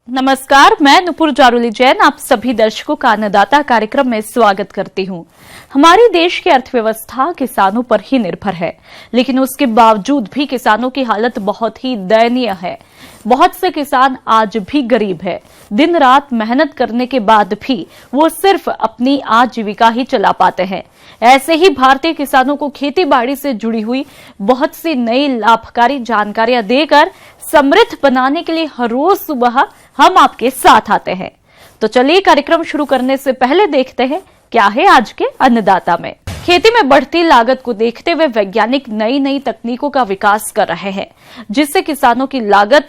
नमस्कार, मैं नुपुर जारुली जैन आप सभी दर्शकों का अन्नदाता कार्यक्रम में स्वागत करती हूं। हमारे देश की अर्थव्यवस्था किसानों पर ही निर्भर है, लेकिन उसके बावजूद भी किसानों की हालत बहुत ही दयनीय है। बहुत से किसान आज भी गरीब है। दिन रात मेहनत करने के बाद भी वो सिर्फ अपनी आजीविका ही चला पाते हैं। ऐसे ही भारतीय किसानों को खेती बाड़ी से जुड़ी हुई बहुत सी नई लाभकारी जानकारियां देकर समृद्ध बनाने के लिए हर रोज सुबह हम आपके साथ आते हैं। तो चलिए कार्यक्रम शुरू करने से पहले देखते हैं क्या है आज के अन्नदाता में। खेती में बढ़ती लागत को देखते हुए वैज्ञानिक नई नई तकनीकों का विकास कर रहे हैं, जिससे किसानों की लागत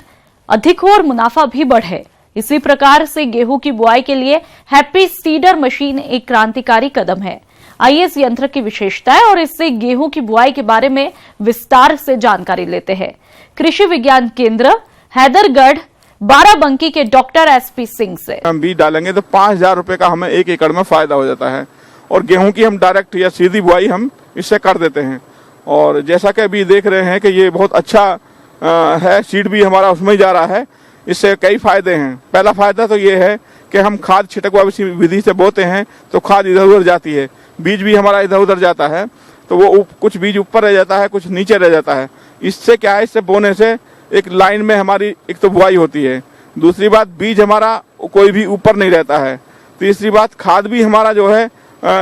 अधिक हो और मुनाफा भी बढ़े। इसी प्रकार से गेहूं की बुआई के लिए हैप्पी सीडर मशीन एक क्रांतिकारी कदम है। आइए इस यंत्र की विशेषताएं और इससे गेहूं की बुआई के बारे में विस्तार से जानकारी लेते हैं। कृषि विज्ञान केंद्र हैदरगढ़ बाराबंकी के डॉक्टर एसपी सिंह से। हम बीज डालेंगे तो 5,000 रुपए का हमें 1 एकड़ में फायदा हो जाता है और गेहूं की हम डायरेक्ट या सीधी बुआई हम इससे कर देते हैं। और जैसा कि अभी देख रहे हैं कि ये बहुत अच्छा है, सीड भी हमारा उसमें ही जा रहा है। इससे कई फायदे हैं। पहला फायदा तो ये है कि हम खाद छिटकवा विधि से बोते हैं तो खाद इधर उधर जाती है, बीज भी हमारा इधर उधर जाता है, तो वो कुछ बीज ऊपर रह जाता है, कुछ नीचे रह जाता है। इससे क्या है, इससे बोने से एक लाइन में हमारी एक तो बुआई होती है, दूसरी बात बीज हमारा कोई भी ऊपर नहीं रहता है, तीसरी बात खाद भी हमारा जो है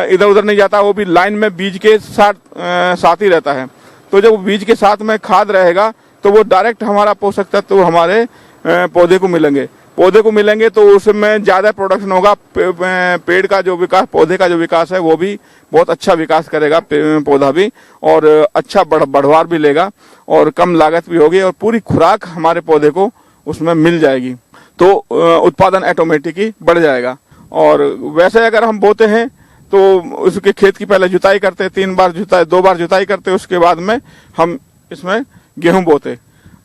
इधर उधर नहीं जाता, वो भी लाइन में बीज के साथ ही रहता है। तो जब बीज के साथ में खाद रहेगा तो वो डायरेक्ट हमारा पोषक तत्व हमारे पौधे को मिलेंगे तो उसमें ज्यादा प्रोडक्शन होगा। पेड़ का जो विकास, पौधे का जो विकास है वो भी बहुत अच्छा विकास करेगा पौधा भी, और अच्छा बढ़वार भी लेगा और कम लागत भी होगी और पूरी खुराक हमारे पौधे को उसमें मिल जाएगी, तो उत्पादन ऑटोमेटिक ही बढ़ जाएगा। और वैसे अगर हम बोते हैं तो उसके खेत की पहले जुताई करते, 2 बार जुताई करते, उसके बाद में हम इसमें गेहूं बोते।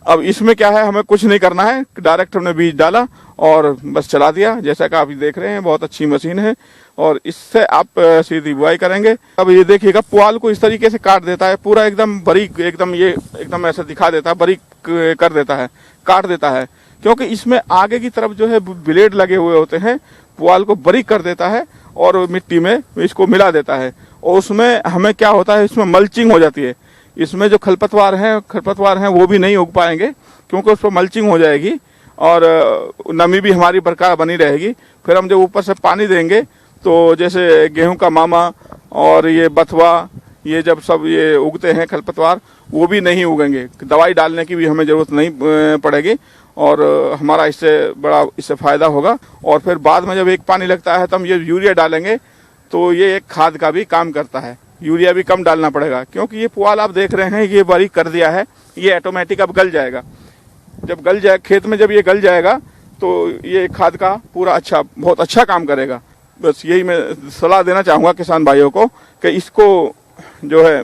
अब इसमें क्या है, हमें कुछ नहीं करना है, डायरेक्ट हमने बीज डाला और बस चला दिया। जैसा कि आप देख रहे हैं बहुत अच्छी मशीन है और इससे आप सीधी बुआई करेंगे। अब ये देखिएगा, पुआल को इस तरीके से काट देता है, पूरा एकदम बारीक, एकदम ऐसा दिखा देता है, बारीक कर देता है, काट देता है, क्योंकि इसमें आगे की तरफ जो है ब्लेड लगे हुए होते हैं, पुआल को बारीक कर देता है और मिट्टी में इसको मिला देता है। और उसमें हमें क्या होता है, इसमें मल्चिंग हो जाती है। इसमें जो खरपतवार हैं वो भी नहीं उग पाएंगे, क्योंकि उस पर मल्चिंग हो जाएगी और नमी भी हमारी बरकरार बनी रहेगी। फिर हम जब ऊपर से पानी देंगे तो जैसे गेहूं का मामा और ये बथुआ, ये जब सब ये उगते हैं खरपतवार, वो भी नहीं उगेंगे। दवाई डालने की भी हमें जरूरत नहीं पड़ेगी और हमारा इससे फायदा होगा। और फिर बाद में जब एक पानी लगता है तो हम ये यूरिया डालेंगे, तो ये एक खाद का भी काम करता है। यूरिया भी कम डालना पड़ेगा, क्योंकि ये पुआल आप देख रहे हैं ये बारीक कर दिया है, ये ऑटोमेटिक अब गल जाएगा। जब गल जाए खेत में, जब ये गल जाएगा तो ये खाद का पूरा बहुत अच्छा काम करेगा। बस यही मैं सलाह देना चाहूँगा किसान भाइयों को कि इसको जो है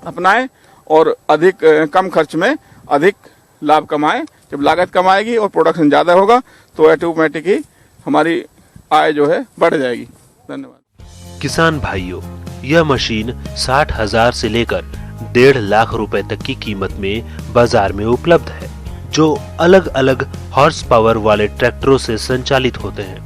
अपनाएं और कम खर्च में अधिक लाभ कमाएं। जब लागत कम आएगी और प्रोडक्शन ज़्यादा होगा तो ऑटोमेटिक ही हमारी आय जो है बढ़ जाएगी। धन्यवाद। किसान भाइयों, यह मशीन 60,000 से लेकर 1.5 लाख रुपए तक की कीमत में बाजार में उपलब्ध है, जो अलग अलग हॉर्स पावर वाले ट्रैक्टरों से संचालित होते हैं।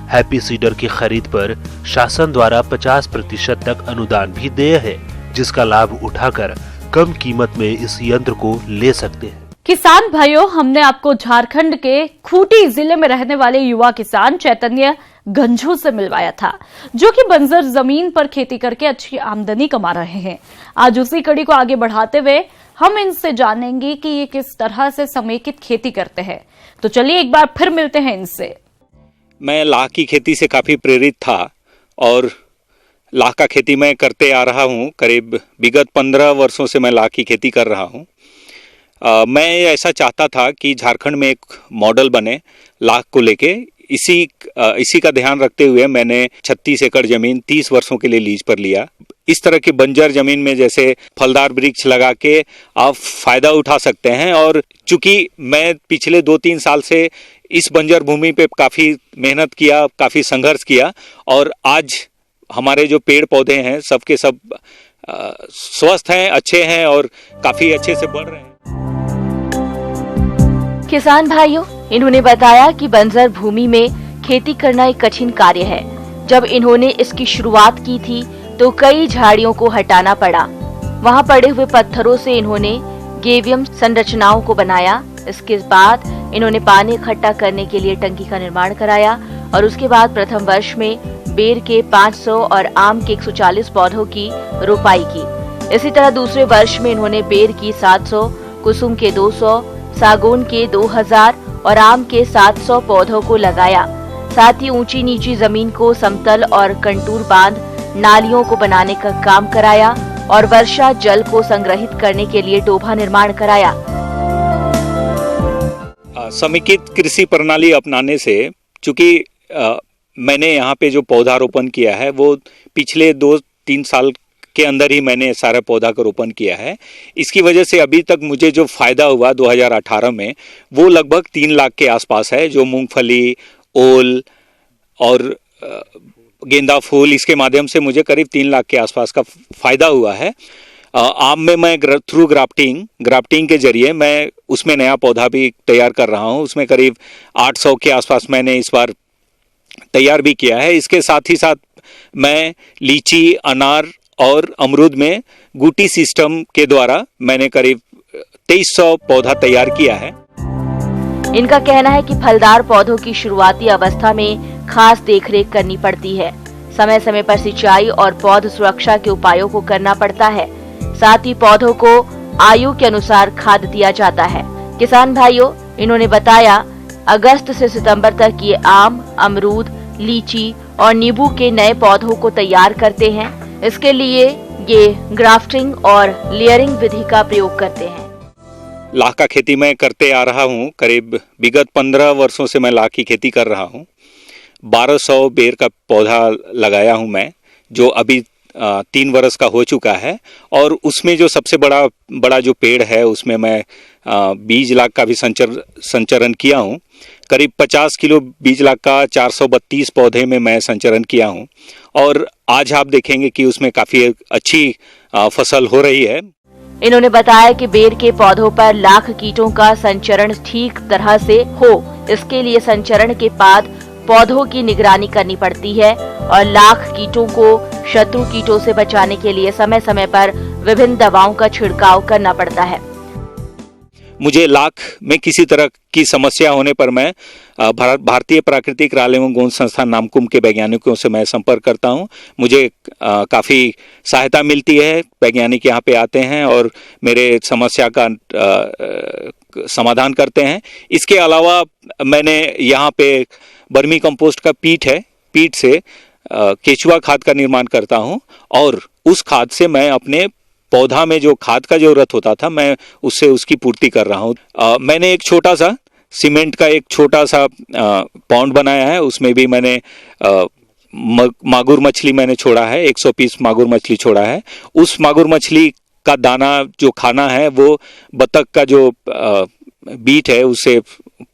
हैप्पी सीडर की खरीद पर शासन द्वारा 50% तक अनुदान भी देय है, जिसका लाभ उठाकर कम कीमत में इस यंत्र को ले सकते हैं। किसान भाइयों, हमने आपको झारखंड के खूंटी जिले में रहने वाले युवा किसान चैतन्य गंझू से मिलवाया था, जो कि बंजर जमीन पर खेती करके अच्छी आमदनी कमा रहे हैं। आज उसी कड़ी को आगे बढ़ाते हुए हम इनसे जानेंगे कि ये किस तरह से समेकित खेती करते हैं। तो चलिए एक बार फिर मिलते हैं इनसे। मैं लाख की खेती से काफी प्रेरित था और लाख का खेती मैं करते आ रहा हूँ। करीब विगत 15 वर्षों से मैं लाख की खेती कर रहा हूँ। मैं ऐसा चाहता था कि झारखंड में एक मॉडल बने लाख को लेके। इसी का ध्यान रखते हुए मैंने 36 एकड़ जमीन 30 वर्षों के लिए लीज पर लिया। इस तरह की बंजर जमीन में जैसे फलदार वृक्ष लगा के आप फायदा उठा सकते हैं। और चूंकि मैं पिछले 2-3 साल से इस बंजर भूमि पे काफी मेहनत किया, काफी संघर्ष किया, और आज हमारे जो पेड़ पौधे हैं सबके सब स्वस्थ हैं, अच्छे हैं और काफी अच्छे से बढ़ रहे हैं। किसान भाइयों, इन्होंने बताया कि बंजर भूमि में खेती करना एक कठिन कार्य है। जब इन्होंने इसकी शुरुआत की थी तो कई झाड़ियों को हटाना पड़ा। वहां पड़े हुए पत्थरों से इन्होंने गेवियम संरचनाओं को बनाया। इसके बाद इन्होंने पानी इकट्ठा करने के लिए टंकी का निर्माण कराया और उसके बाद प्रथम वर्ष में बेर के 500 और आम के 140 पौधों की रोपाई की। इसी तरह दूसरे वर्ष में इन्होंने बेर की 700, कुसुम के 200, सागौन के 2000 और आम के 700 पौधों को लगाया। साथ ही ऊंची नीची जमीन को समतल और कंटूर बांध नालियों को बनाने का काम कराया और वर्षा जल को संग्रहित करने के लिए टोभा निर्माण कराया। समेकित कृषि प्रणाली अपनाने से, चूंकि मैंने यहाँ पे जो पौधारोपण किया है वो पिछले 2-3 साल के अंदर ही मैंने सारा पौधा का रोपण किया है। इसकी वजह से अभी तक मुझे जो फायदा हुआ 2018 में वो लगभग 3 लाख के आसपास है, जो मूंगफली, ओल और गेंदा फूल, इसके माध्यम से मुझे करीब 3 लाख के आसपास का फायदा हुआ है। आम में मैं थ्रू ग्राफ्टिंग के जरिए मैं उसमें नया पौधा भी तैयार कर रहा हूँ। उसमें करीब 800 के आसपास मैंने इस बार तैयार भी किया है। इसके साथ ही साथ मैं लीची, अनार और अमरूद में गुटी सिस्टम के द्वारा मैंने करीब 2300 पौधा तैयार किया है। इनका कहना है कि फलदार पौधों की शुरुआती अवस्था में खास देखरेख करनी पड़ती है। समय समय पर सिंचाई और पौध सुरक्षा के उपायों को करना पड़ता है। साथ ही पौधों को आयु के अनुसार खाद दिया जाता है। किसान भाइयों, इन्होंने बताया अगस्त से सितंबर तक ये आम, अमरूद, लीची और नींबू के नए पौधों को तैयार करते हैं। इसके लिए ये ग्राफ्टिंग और लेयरिंग विधि का प्रयोग करते हैं। लाख का खेती मैं करते आ रहा हूँ। करीब विगत 15 वर्षों से मैं लाख की खेती कर रहा हूँ। 1200 बेर का पौधा लगाया हूँ मैं, जो अभी 3 वर्ष का हो चुका है। और उसमें जो सबसे बड़ा जो पेड़ है उसमें मैं बीज लाख का भी संचरण किया हूँ। करीब 50 किलो बीज लाख का 432 पौधे में मैं संचरण किया हूँ और आज आप देखेंगे कि उसमें काफ़ी अच्छी फसल हो रही है। इन्होंने बताया कि बेर के पौधों पर लाख कीटों का संचरण ठीक तरह से हो, इसके लिए संचरण के बाद पौधों की निगरानी करनी पड़ती है और लाख कीटों को शत्रु कीटों से बचाने के लिए समय समय पर विभिन्न दवाओं का छिड़काव करना पड़ता है। मुझे लाख में किसी तरह की समस्या होने पर मैं भारतीय प्राकृतिक राल एवं गोंद संस्थान नामकुम के वैज्ञानिकों से मैं संपर्क करता हूं। मुझे काफ़ी सहायता मिलती है। वैज्ञानिक यहाँ पे आते हैं और मेरे समस्या का समाधान करते हैं। इसके अलावा मैंने यहाँ पे बर्मी कंपोस्ट का पीट से केचुआ खाद का निर्माण करता हूँ और उस खाद से मैं अपने पौधा में जो खाद का जरूरत होता था मैं उससे उसकी पूर्ति कर रहा हूँ। मैंने एक छोटा सा सीमेंट का एक छोटा सा पॉन्ड बनाया है। उसमें भी मैंने मागुर मछली मैंने छोड़ा है, 100 पीस मागुर मछली छोड़ा है। उस मागुर मछली का दाना जो खाना है वो बतख का जो बीट है उससे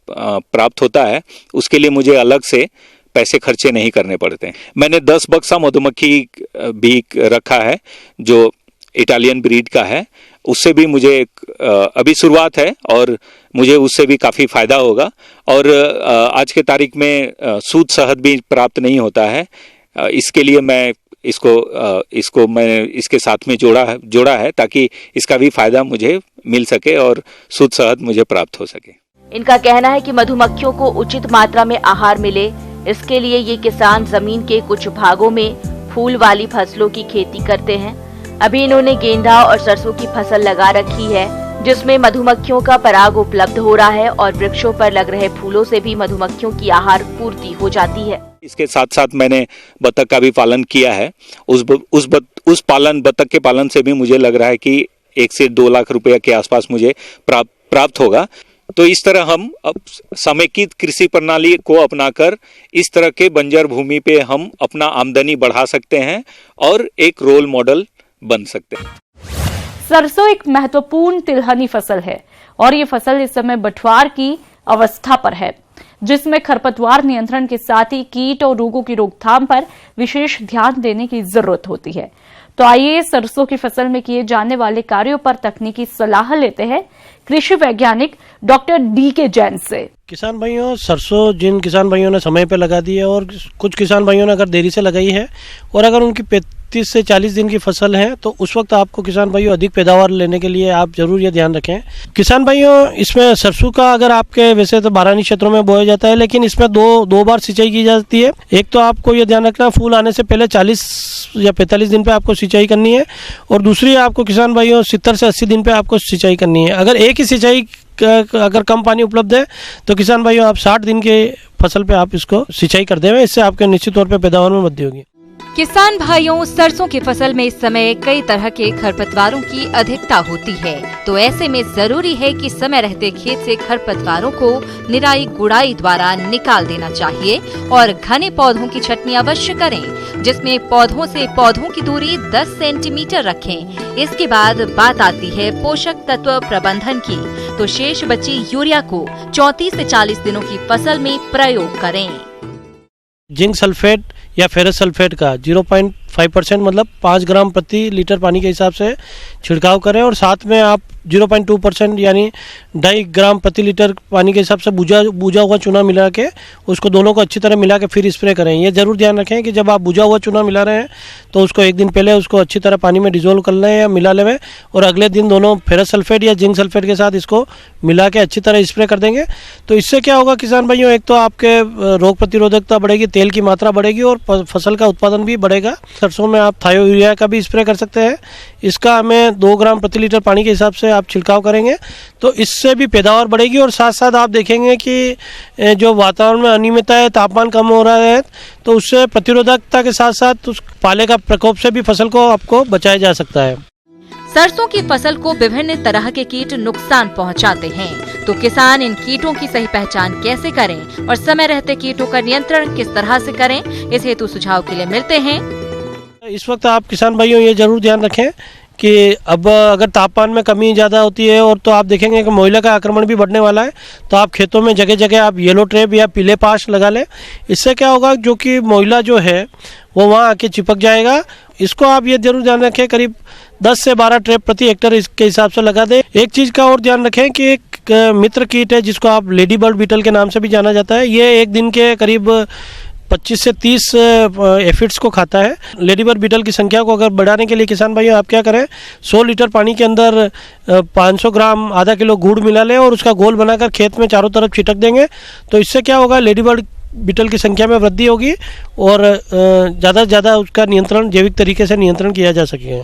प्राप्त होता है। उसके लिए मुझे अलग से पैसे खर्चे नहीं करने पड़ते। मैंने 10 बक्सा मधुमक्खी भी रखा है जो इटालियन ब्रीड का है। उससे भी मुझे अभी शुरुआत है और मुझे उससे भी काफ़ी फायदा होगा। और आज के तारीख में शुद्ध शहद भी प्राप्त नहीं होता है। इसके लिए मैं इसको मैं इसके साथ में जोड़ा है ताकि इसका भी फायदा मुझे मिल सके और शुद्ध शहद मुझे प्राप्त हो सके। इनका कहना है कि मधुमक्खियों को उचित मात्रा में आहार मिले, इसके लिए ये किसान जमीन के कुछ भागों में फूल वाली फसलों की खेती करते हैं। अभी इन्होंने गेंदा और सरसों की फसल लगा रखी है जिसमें मधुमक्खियों का पराग उपलब्ध हो रहा है और वृक्षों पर लग रहे फूलों से भी मधुमक्खियों की आहार पूर्ति हो जाती है। इसके साथ साथ मैंने बतख का भी पालन किया है। उस बतख के पालन से भी मुझे लग रहा है कि 1 से 2 लाख रुपए के आसपास मुझे प्राप्त होगा। तो इस तरह हम अब समेकित कृषि प्रणाली को अपनाकर इस तरह के बंजर भूमि पे हम अपना आमदनी बढ़ा सकते हैं और एक रोल मॉडल बन सकते हैं। सरसों एक महत्वपूर्ण तिलहनी फसल है और ये फसल इस समय बंटवार की अवस्था पर है, जिसमें खरपतवार नियंत्रण के साथ ही कीट और रोगों की रोकथाम पर विशेष ध्यान देने की जरूरत होती है। तो आइए सरसों की फसल में किए जाने वाले कार्यों पर तकनीकी सलाह लेते हैं कृषि वैज्ञानिक डॉक्टर DK जैन से। किसान भाइयों, सरसों जिन किसान भाइयों ने समय पे लगा दी है और कुछ किसान भाइयों ने अगर देरी से लगाई है और अगर उनकी 35 से 40 दिन की फसल है तो उस वक्त आपको किसान भाइयों अधिक पैदावार लेने के लिए आप जरूर ये ध्यान रखें। किसान भाइयों, इसमें सरसों का अगर आपके वैसे तो बारानी क्षेत्रों में बोया जाता है, लेकिन इसमें दो बार सिंचाई की जाती है। एक तो आपको ये ध्यान रखना फूल आने से पहले 40 या 45 दिन पे आपको सिंचाई करनी है और दूसरी आपको किसान भाइयों 70 से 80 दिन पे आपको सिंचाई करनी है। अगर एक ही सिंचाई अगर कम पानी उपलब्ध है तो किसान भाइयों आप 60 दिन के फसल पे आप इसको सिंचाई कर देंगे, इससे आपके निश्चित तौर पे पैदावार में वृद्धि होगी। किसान भाइयों, सरसों की फसल में इस समय कई तरह के खरपतवारों की अधिकता होती है, तो ऐसे में जरूरी है कि समय रहते खेत से खरपतवारों को निराई गुड़ाई द्वारा निकाल देना चाहिए और घने पौधों की छटनी अवश्य करें, जिसमें पौधों से पौधों की दूरी 10 सेंटीमीटर रखें। इसके बाद बात आती है पोषक तत्व प्रबंधन की, तो शेष बची यूरिया को 34 से 40 दिनों की फसल में प्रयोग करें। जिंक सल्फेट या फेरस सल्फेट का 0.5% मतलब 5 ग्राम प्रति लीटर पानी के हिसाब से छिड़काव करें और साथ में आप 0.2% यानी 2.5 ग्राम प्रति लीटर पानी के हिसाब से बूझा हुआ चूना मिला के उसको दोनों को अच्छी तरह मिला के फिर स्प्रे करें। ये जरूर ध्यान रखें कि जब आप बूझा हुआ चूना मिला रहे हैं तो उसको एक दिन पहले उसको अच्छी तरह पानी में डिजोल्व कर लें या मिला लें और अगले दिन दोनों फेरस सल्फेट या जिंक सल्फेट के साथ इसको मिला के अच्छी तरह स्प्रे कर देंगे। तो इससे क्या होगा किसान भाइयों, एक तो आपके रोग प्रतिरोधकता बढ़ेगी, तेल की मात्रा बढ़ेगी और फसल का उत्पादन भी बढ़ेगा। सरसों में आप थायो यूरिया का भी स्प्रे कर सकते हैं। इसका हमें 2 ग्राम प्रति लीटर पानी के हिसाब से आप छिड़काव करेंगे तो इससे भी पैदावार बढ़ेगी और साथ साथ आप देखेंगे कि जो वातावरण में अनियमितता है, तापमान कम हो रहा है तो उससे प्रतिरोधकता के साथ साथ उस पाले का प्रकोप से भी फसल को आपको बचाया जा सकता है। सरसों की फसल को विभिन्न तरह के कीट नुकसान पहुंचाते हैं, तो किसान इन कीटों की सही पहचान कैसे करें और समय रहते कीटों का नियंत्रण किस तरह से करें, इस हेतु सुझाव के लिए मिलते हैं। इस वक्त आप किसान भाइयों ये जरूर ध्यान रखें कि अब अगर तापमान में कमी ज़्यादा होती है और तो आप देखेंगे कि मोइला का आक्रमण भी बढ़ने वाला है, तो आप खेतों में जगह जगह आप येलो ट्रैप या पीले पाश लगा लें। इससे क्या होगा, जो कि मोइला जो है वो वहाँ आके चिपक जाएगा। इसको आप ये जरूर ध्यान रखें करीब 10 से 12 ट्रैप प्रति हेक्टेयर इसके हिसाब से लगा दें। एक चीज़ का और ध्यान रखें कि एक मित्र कीट है जिसको आप लेडी बर्ड बीटल के नाम से भी जाना जाता है। ये एक दिन के करीब 25 से 30 एफिड्स को खाता है। लेडी बर्ड बीटल की संख्या को अगर बढ़ाने के लिए किसान भाइयों आप क्या करें, 100 लीटर पानी के अंदर 500 ग्राम आधा किलो गुड़ मिला लें और उसका घोल बनाकर खेत में चारों तरफ छिटक देंगे। तो इससे क्या होगा, लेडी बर्ड बीटल की संख्या में वृद्धि होगी और ज़्यादा से ज़्यादा उसका नियंत्रण जैविक तरीके से नियंत्रण किया जा सके।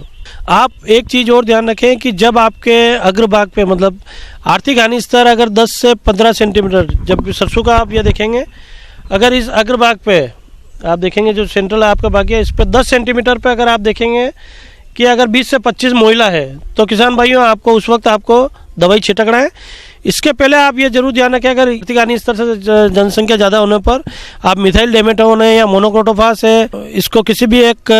आप एक चीज़ और ध्यान रखें कि जब आपके अग्रभाग पे मतलब आर्थिक हानि स्तर अगर 10 से 15 सेंटीमीटर, जब सरसों का आप ये देखेंगे अगर इस अग्रभाग पे आप देखेंगे जो सेंट्रल आपका भाग है इस पे 10 सेंटीमीटर पे अगर आप देखेंगे कि अगर 20 से 25 मोइला है तो किसान भाइयों आपको उस वक्त आपको दवाई छिटकना है। इसके पहले आप ये जरूर ध्यान रखें अगर आर्थिक हानि स्तर से जनसंख्या ज़्यादा होने पर आप मिथाइल डेमेटोन है या मोनोक्रोटोफास है, इसको किसी भी एक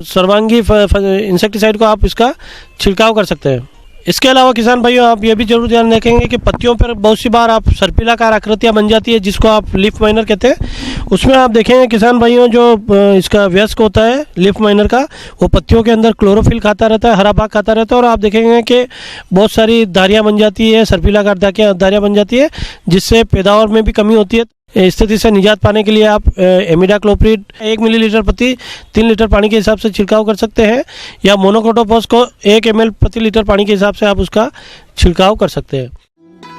सर्वांगी इंसेक्टिसाइड को आप इसका छिड़काव कर सकते हैं। इसके अलावा किसान भाइयों आप ये भी जरूर ध्यान रखेंगे कि पत्तियों पर बहुत सी बार आप सर्पिलाकार आकृतियाँ बन जाती है जिसको आप लीफ माइनर कहते हैं। उसमें आप देखेंगे किसान भाइयों जो इसका वयस्क होता है लीफ माइनर का, वो पत्तियों के अंदर क्लोरोफिल खाता रहता है, हरा भाग खाता रहता है और आप देखेंगे कि बहुत सारी धारियाँ बन जाती है, सर्पिलाकार धारियाँ बन जाती है जिससे पैदावार में भी कमी होती है। इस स्थिति से निजात पाने के लिए आप एमिडाक्लोप्रिड 1 मिलीलीटर प्रति 3 लीटर पानी के हिसाब से छिड़काव कर सकते हैं या मोनोक्रोटोफॉस को 1 ml प्रति लीटर पानी के हिसाब से आप उसका छिड़काव कर सकते हैं।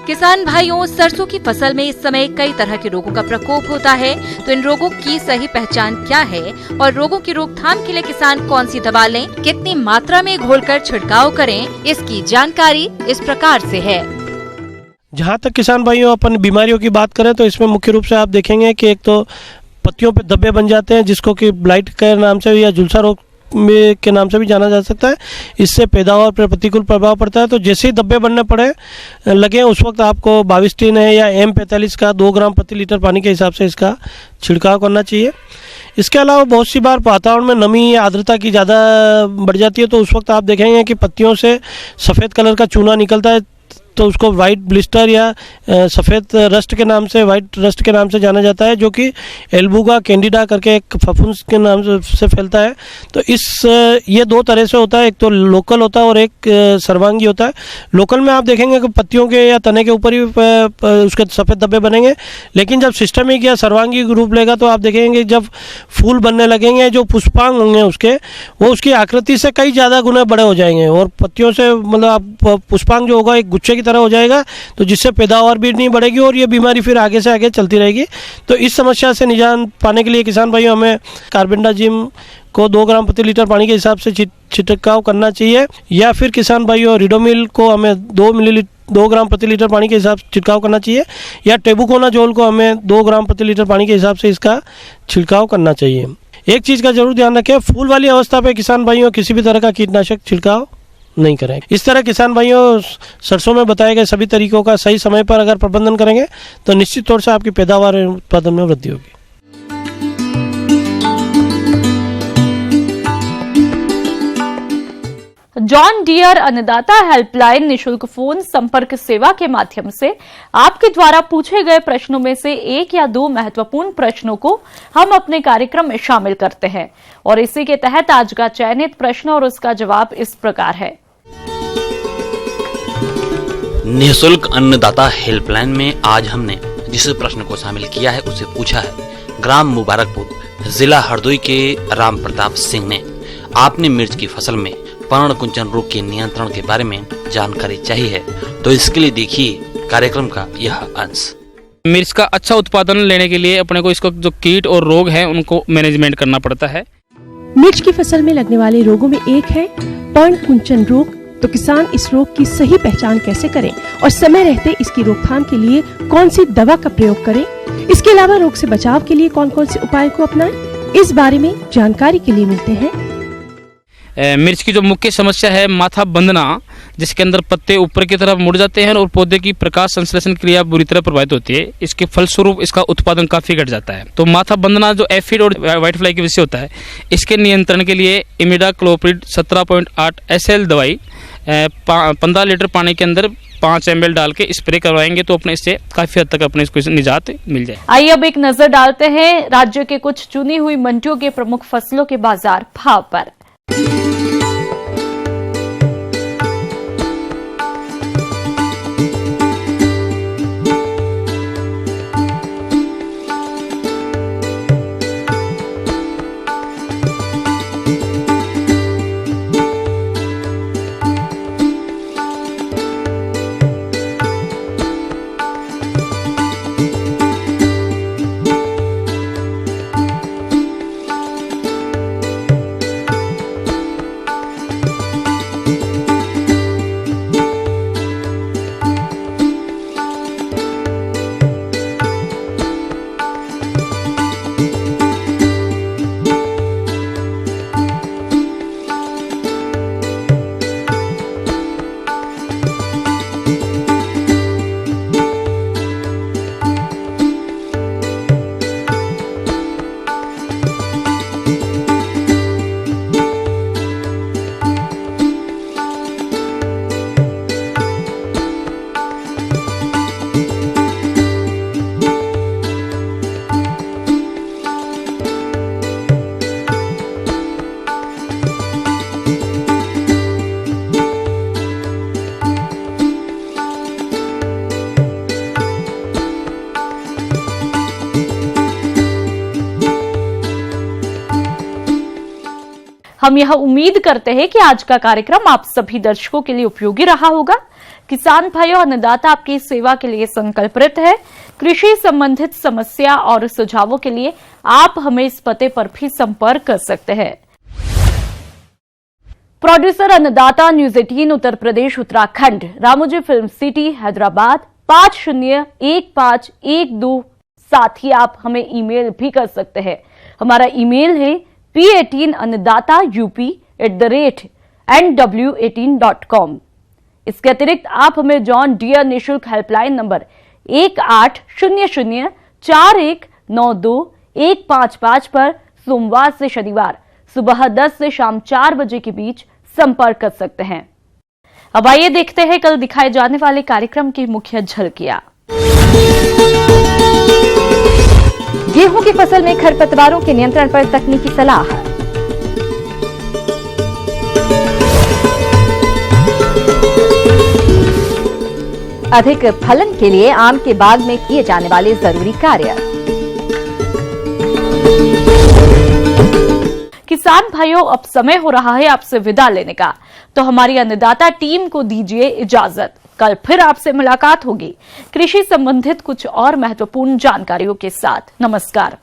किसान भाइयों, सरसों की फसल में इस समय कई तरह के रोगों का प्रकोप होता है, तो इन रोगों की सही पहचान क्या है और रोगों की रोकथाम के लिए किसान कौन सी दवा लें, कितनी मात्रा में घोलकर छिड़काव करें, इसकी जानकारी इस प्रकार से है। जहाँ तक किसान भाइयों अपन बीमारियों की बात करें तो इसमें मुख्य रूप से आप देखेंगे कि एक तो पत्तियों पे धब्बे बन जाते हैं जिसको कि ब्लाइट के नाम से या झुलसा रोग के नाम से भी जाना जा सकता है। इससे पैदावार पर प्रतिकूल प्रभाव पड़ता है। तो जैसे ही धब्बे बनने पड़े लगे उस वक्त आपको 22 है या M45 का 2 ग्राम प्रति लीटर पानी के हिसाब से इसका छिड़काव करना चाहिए। इसके अलावा बहुत सी बार वातावरण में नमी या आर्द्रता की ज़्यादा बढ़ जाती है तो उस वक्त आप देखेंगे कि पत्तियों से सफ़ेद कलर का चूना निकलता है तो उसको वाइट ब्लिस्टर या सफ़ेद रस्ट के नाम से, वाइट रस्ट के नाम से जाना जाता है, जो कि एल्बुगा कैंडिडा करके एक फफूंद के नाम से फैलता है। तो ये दो तरह से होता है, एक तो लोकल होता है और एक सर्वांगी होता है। लोकल में आप देखेंगे कि पत्तियों के या तने के ऊपर ही उसके सफ़ेद धब्बे बनेंगे, लेकिन जब सिस्टमिक या सर्वांगी रूप लेगा तो आप देखेंगे जब फूल बनने लगेंगे, जो पुष्पांग होंगे वो उसकी आकृति से कई ज़्यादा गुना बड़े हो जाएंगे और पत्तियों से मतलब आप पुष्पांग जो होगा एक गुच्छे की तरह हो जाएगा, तो जिससे पैदावार भी नहीं बढ़ेगी और ये बीमारी फिर आगे से आगे चलती रहेगी। तो इस समस्या से निजात पाने के लिए किसान भाइयों हमें कार्बेंडाजिम को 2 ग्राम प्रति लीटर पानी के हिसाब से छिड़काव करना चाहिए, या फिर किसान भाइयों रिडोमिल को हमें 2 ग्राम प्रति लीटर पानी के हिसाब से छिड़काव करना चाहिए, या टेबुकोनाजोल को हमें 2 ग्राम प्रति लीटर पानी के हिसाब से इसका छिड़काव करना चाहिए। एक चीज़ का जरूर ध्यान रखें, फूल वाली अवस्था पे किसान भाइयों किसी भी तरह का कीटनाशक छिड़काव नहीं करें। इस तरह किसान भाइयों सरसों में बताए गए सभी तरीकों का सही समय पर अगर प्रबंधन करेंगे तो निश्चित तौर से आपकी पैदावार और उत्पादन में वृद्धि होगी। जॉन डियर अन्नदाता हेल्पलाइन निशुल्क फोन संपर्क सेवा के माध्यम से आपके द्वारा पूछे गए प्रश्नों में से 1 या 2 महत्वपूर्ण प्रश्नों को हम अपने कार्यक्रम में शामिल करते हैं और इसी के तहत आज का चयनित प्रश्न और उसका जवाब इस प्रकार है। निःशुल्क अन्नदाता हेल्पलाइन में आज हमने जिस प्रश्न को शामिल किया है उसे पूछा है ग्राम मुबारकपुर, जिला हरदोई के राम प्रताप सिंह ने। आपने मिर्च की फसल में पर्णकुंचन रोग के नियंत्रण के बारे में जानकारी चाहिए है, तो इसके लिए देखिए कार्यक्रम का यह अंश। मिर्च का अच्छा उत्पादन लेने के लिए अपने को इसको जो कीट और रोग हैं उनको मैनेजमेंट करना पड़ता है। मिर्च की फसल में लगने वाले रोगों में एक है पर्णकुंचन रोग। तो किसान इस रोग की सही पहचान कैसे करें और समय रहते इसकी रोकथाम के लिए कौन सी दवा का प्रयोग करें, इसके अलावा रोग से बचाव के लिए कौन कौन से उपाय को अपनाएं, इस बारे में जानकारी के लिए मिलते हैं। मिर्च की जो मुख्य समस्या है माथा बंधना, जिसके अंदर पत्ते ऊपर की तरफ मुड़ जाते हैं और पौधे की प्रकाश संश्लेषण क्रिया बुरी तरह प्रभावित होती है। इसके फलस्वरूप इसका उत्पादन काफी घट जाता है। तो माथा बंधना जो एफिड और व्हाइट फ्लाई की वजह से होता है, इसके नियंत्रण के लिए इमिडाक्लोप्रिड 17.8 SL दवाई 15 लीटर पानी के अंदर 5 ml डाल के स्प्रे करवाएंगे तो अपने इससे काफी हद तक अपने इसको निजात मिल जाए। आइए अब एक नजर डालते हैं राज्य के कुछ चुनी हुई मंडियों के प्रमुख फसलों के बाजार भाव पर। हम यह उम्मीद करते हैं कि आज का कार्यक्रम आप सभी दर्शकों के लिए उपयोगी रहा होगा। किसान भाइयों, अन्नदाता आपकी सेवा के लिए संकल्पित है। कृषि संबंधित समस्या और सुझावों के लिए आप हमें इस पते पर भी संपर्क कर सकते हैं। प्रोड्यूसर अन्नदाता, news 18 Uttar Pradesh Uttarakhand, Ramoji film city Hyderabad 501512। साथ ही आप हमें ईमेल भी कर सकते हैं। हमारा ईमेल है p18annadaayup@nw18.com। इसके अतिरिक्त आप हमें जॉन डियर निःशुल्क हेल्पलाइन नंबर 180041921555 पर सोमवार से शनिवार सुबह 10 से शाम 4 बजे के बीच संपर्क कर सकते हैं। अब आइए देखते हैं कल दिखाए जाने वाले कार्यक्रम की मुख्य झलकियां। गेहूं की फसल में खरपतवारों के नियंत्रण पर तकनीकी सलाह। अधिक फलन के लिए आम के बाग में किए जाने वाले जरूरी कार्य। किसान भाइयों, अब समय हो रहा है आपसे विदा लेने का, तो हमारी अन्नदाता टीम को दीजिए इजाजत। कल फिर आपसे मुलाकात होगी कृषि संबंधित कुछ और महत्वपूर्ण जानकारियों के साथ। नमस्कार।